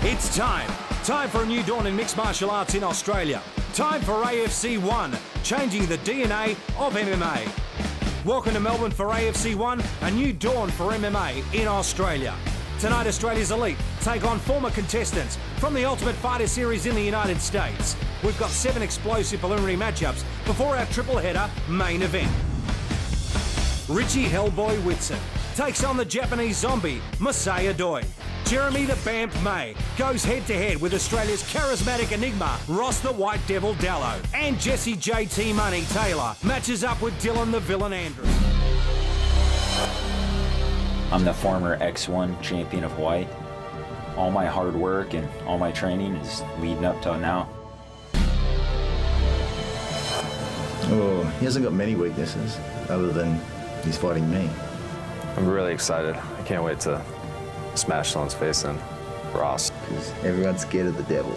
It's time. Time for a new dawn in mixed martial arts in Australia. Time for AFC 1, changing the DNA of MMA. Welcome to Melbourne for AFC 1, a new dawn for MMA in Australia. Tonight, Australia's elite take on former contestants from the Ultimate Fighter Series in the United States. We've got 7 explosive preliminary matchups before our triple header main event. Richie Hellboy Whitson takes on the Japanese zombie, Masaya Doi. Jeremy the Bamf May goes head-to-head with Australia's charismatic enigma, Ross the White Devil Dallo. And Jesse JT Money Taylor matches up with Dylan the Villain Andrews. I'm the former X1 champion of Hawaii. All my hard work and all my training is leading up to now. Oh, he hasn't got many weaknesses other than he's fighting me. I'm really excited. I can't wait to smash someone's face in. Ross. Because everyone's scared of the devil.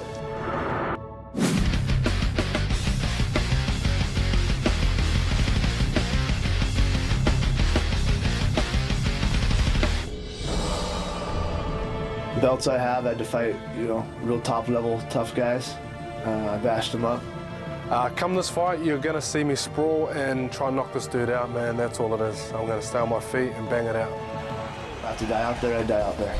The belts I have, I had to fight, real top level, tough guys. I bashed them up. Come this fight, you're going to see me sprawl and try and knock this dude out, man. That's all it is. I'm going to stay on my feet and bang it out. I have to die out there, I die out there.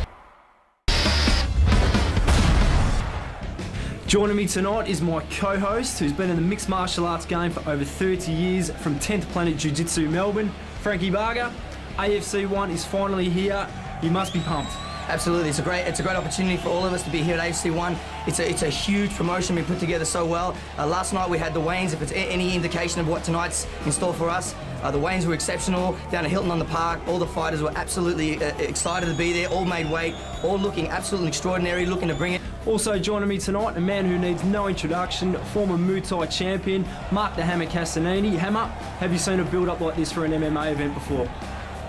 Joining me tonight is my co-host, who's been in the mixed martial arts game for over 30 years from 10th Planet Jiu-Jitsu Melbourne, Frankie Barger. AFC 1 is finally here. You must be pumped. Absolutely, it's a great opportunity for all of us to be here at AFC 1. It's a huge promotion we put together so well. Last night we had the weigh-ins. If it's any indication of what tonight's in store for us, the weigh-ins were exceptional. Down at Hilton on the Park, all the fighters were absolutely excited to be there, all made weight, all looking absolutely extraordinary, looking to bring it. Also joining me tonight, a man who needs no introduction, former Muay Thai champion, Mark the Hammer Castanini. Hammer, have you seen a build-up like this for an MMA event before?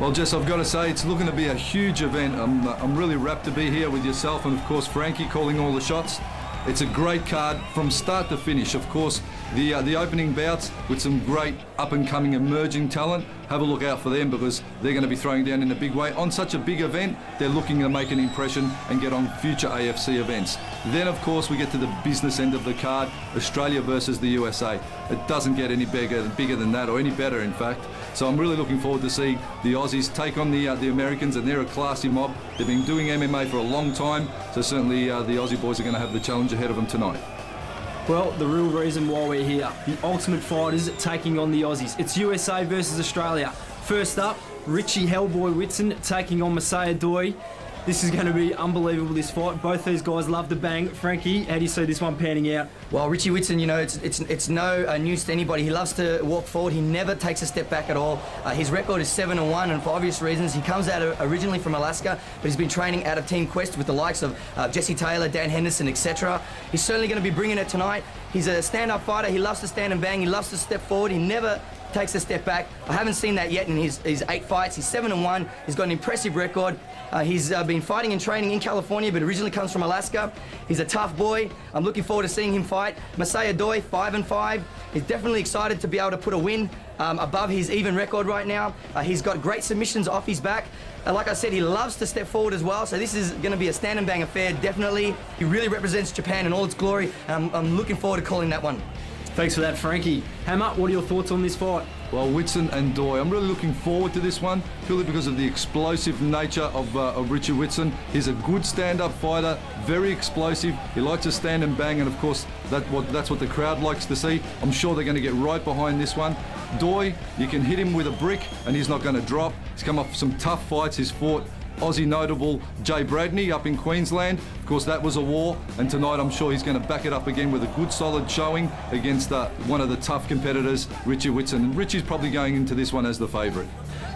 Well, Jess, I've got to say, it's looking to be a huge event. I'm really rapt to be here with yourself and, of course, Frankie calling all the shots. It's a great card from start to finish. Of course, the opening bouts with some great up-and-coming emerging talent. Have a look out for them because they're going to be throwing down in a big way. On such a big event, they're looking to make an impression and get on future AFC events. Then, of course, we get to the business end of the card, Australia versus the USA. It doesn't get any bigger than that, or any better, in fact. So I'm really looking forward to see the Aussies take on the Americans, and they're a classy mob. They've been doing MMA for a long time, so certainly the Aussie boys are going to have the challenge ahead of them tonight. Well, the real reason why we're here, the Ultimate Fighters taking on the Aussies. It's USA versus Australia. First up, Richie Hellboy Whitson taking on Masaya Doi. This is going to be unbelievable, this fight. Both these guys love to bang. Frankie, how do you see this one panning out? Well, Richie Whitson, it's no news to anybody. He loves to walk forward. He never takes a step back at all. His record is 7-1, and for obvious reasons. He comes out originally from Alaska, but he's been training out of Team Quest with the likes of Jesse Taylor, Dan Henderson, etc. He's certainly going to be bringing it tonight. He's a stand-up fighter. He loves to stand and bang. He loves to step forward. He never takes a step back. I haven't seen that yet in his 8 fights. He's 7-1. He's got an impressive record. He's been fighting and training in California, but originally comes from Alaska. He's a tough boy. I'm looking forward to seeing him fight. Masaya Doi, 5-5. He's definitely excited to be able to put a win above his even record right now. He's got great submissions off his back. Like I said, he loves to step forward as well, so this is going to be a stand and bang affair, definitely. He really represents Japan in all its glory, and I'm looking forward to calling that one. Thanks for that, Frankie. Hammer, what are your thoughts on this fight? Well, Whitson and Doi, I'm really looking forward to this one, purely because of the explosive nature of Richie Whitson. He's a good stand-up fighter, very explosive. He likes to stand and bang, and of course, that's what the crowd likes to see. I'm sure they're going to get right behind this one. Doi, you can hit him with a brick, and he's not going to drop. He's come off some tough fights. He's fought Aussie notable Jay Bradney up in Queensland. Of course, that was a war, and tonight I'm sure he's going to back it up again with a good solid showing against one of the tough competitors, Richie Whitson. And Richie's probably going into this one as the favourite.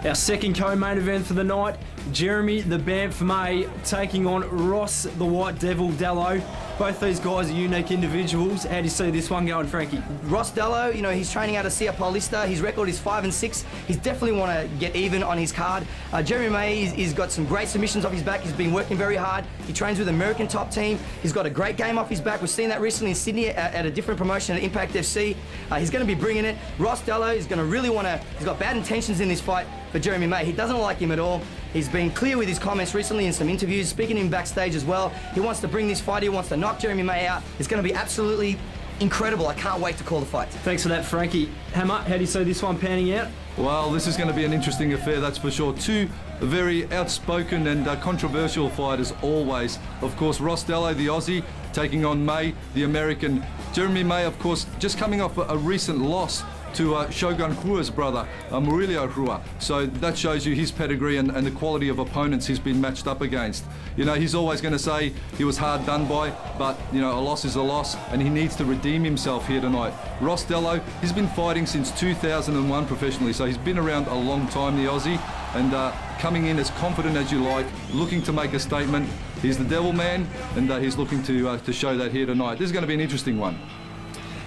Our second co-main event for the night, Jeremy the Bamf May taking on Ross the White Devil Dallo. Both these guys are unique individuals. How do you see this one going, Frankie? Ross Dallo, he's training out of Sia Paulista. His record is 5-6. He's definitely want to get even on his card. Jeremy May, he's got some great submissions off his back. He's been working very hard. He trains with American top team. He's got a great game off his back. We've seen that recently in Sydney at a different promotion at Impact FC. He's going to be bringing it. Ross Dallo is going to really he's got bad intentions in this fight for Jeremy May. He doesn't like him at all. He's been clear with his comments recently in some interviews, speaking in backstage as well. He wants to bring this fight, he wants to knock Jeremy May out. It's going to be absolutely incredible. I can't wait to call the fight. Thanks for that, Frankie. Hammer, how do you see this one panning out? Well, this is going to be an interesting affair, that's for sure. Two very outspoken and controversial fighters always. Of course, Ross Dello, the Aussie, taking on May, the American. Jeremy May, of course, just coming off a recent loss to Shogun Rua's brother, Murillo Rua. So that shows you his pedigree and the quality of opponents he's been matched up against. You know, he's always going to say he was hard done by, but, you know, a loss is a loss, and he needs to redeem himself here tonight. Ross Dello, he's been fighting since 2001 professionally, so he's been around a long time, the Aussie, and coming in as confident as you like, looking to make a statement. He's the devil man, and he's looking to show that here tonight. This is going to be an interesting one.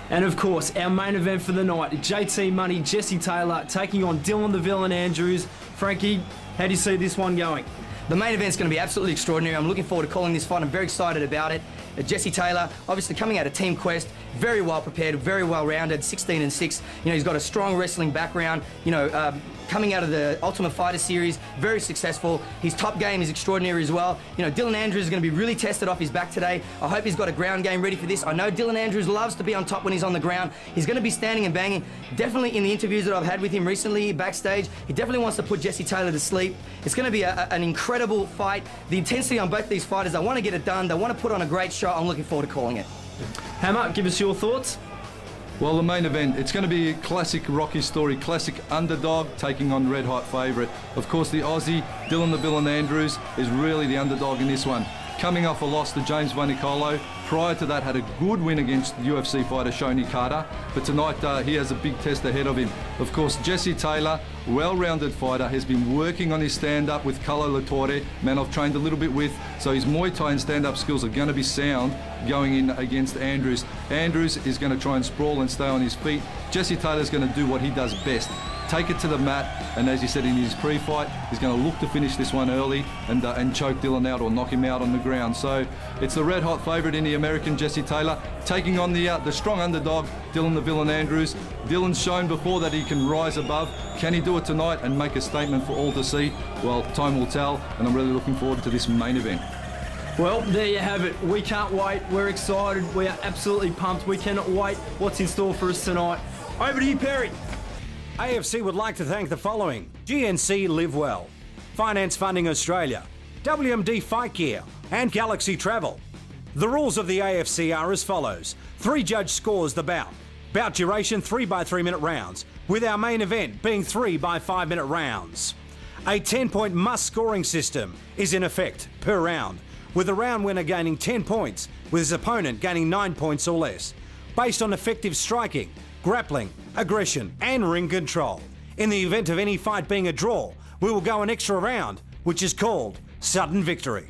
And of course, our main event for the night, JT Money, Jesse Taylor taking on Dylan the Villain Andrews. Frankie, how do you see this one going? The main event's going to be absolutely extraordinary. I'm looking forward to calling this fight. I'm very excited about it. Jesse Taylor, obviously coming out of Team Quest, very well prepared, very well rounded, 16-6. You know, he's got a strong wrestling background. You know, coming out of the Ultimate Fighter series, very successful. His top game is extraordinary as well. You know, Dylan Andrews is going to be really tested off his back today. I hope he's got a ground game ready for this. I know Dylan Andrews loves to be on top when he's on the ground. He's going to be standing and banging. Definitely in the interviews that I've had with him recently backstage, he definitely wants to put Jesse Taylor to sleep. It's going to be an incredible fight. The intensity on both these fighters, they want to get it done. They want to put on a great show. I'm looking forward to calling it. Hammer, give us your thoughts. Well, the main event, it's going to be a classic Rocky story, classic underdog taking on red hot favourite. Of course, the Aussie, Dylan the Villain Andrews, is really the underdog in this one. Coming off a loss to James Vanicolo, prior to that had a good win against UFC fighter Shoni Carter, but tonight he has a big test ahead of him. Of course, Jesse Taylor, well-rounded fighter, has been working on his stand-up with Carlo Latorre, man I've trained a little bit with, so his Muay Thai and stand-up skills are going to be sound going in against Andrews. Andrews is going to try and sprawl and stay on his feet. Jesse Taylor's going to do what he does best, take it to the mat, and as he said in his pre-fight, he's going to look to finish this one early and choke Dylan out or knock him out on the ground. So it's the red-hot favourite in the American, Jesse Taylor, taking on the strong underdog, Dylan the Villain Andrews. Dylan's shown before that he can rise above. Can he do it tonight and make a statement for all to see? Well, time will tell, and I'm really looking forward to this main event. Well, there you have it. We can't wait. We're excited. We are absolutely pumped. We cannot wait what's in store for us tonight. Over to you, Perry. AFC would like to thank the following: GNC Live Well, Finance Funding Australia, WMD Fight Gear, and Galaxy Travel. The rules of the AFC are as follows. 3 judge scores the bout. Bout duration 3 by 3 minute rounds, with our main event being 3 by 5 minute rounds. A 10-point must scoring system is in effect per round, with the round winner gaining 10 points, with his opponent gaining 9 points or less, based on effective striking, grappling, aggression, and ring control. In the event of any fight being a draw, we will go an extra round, which is called sudden victory.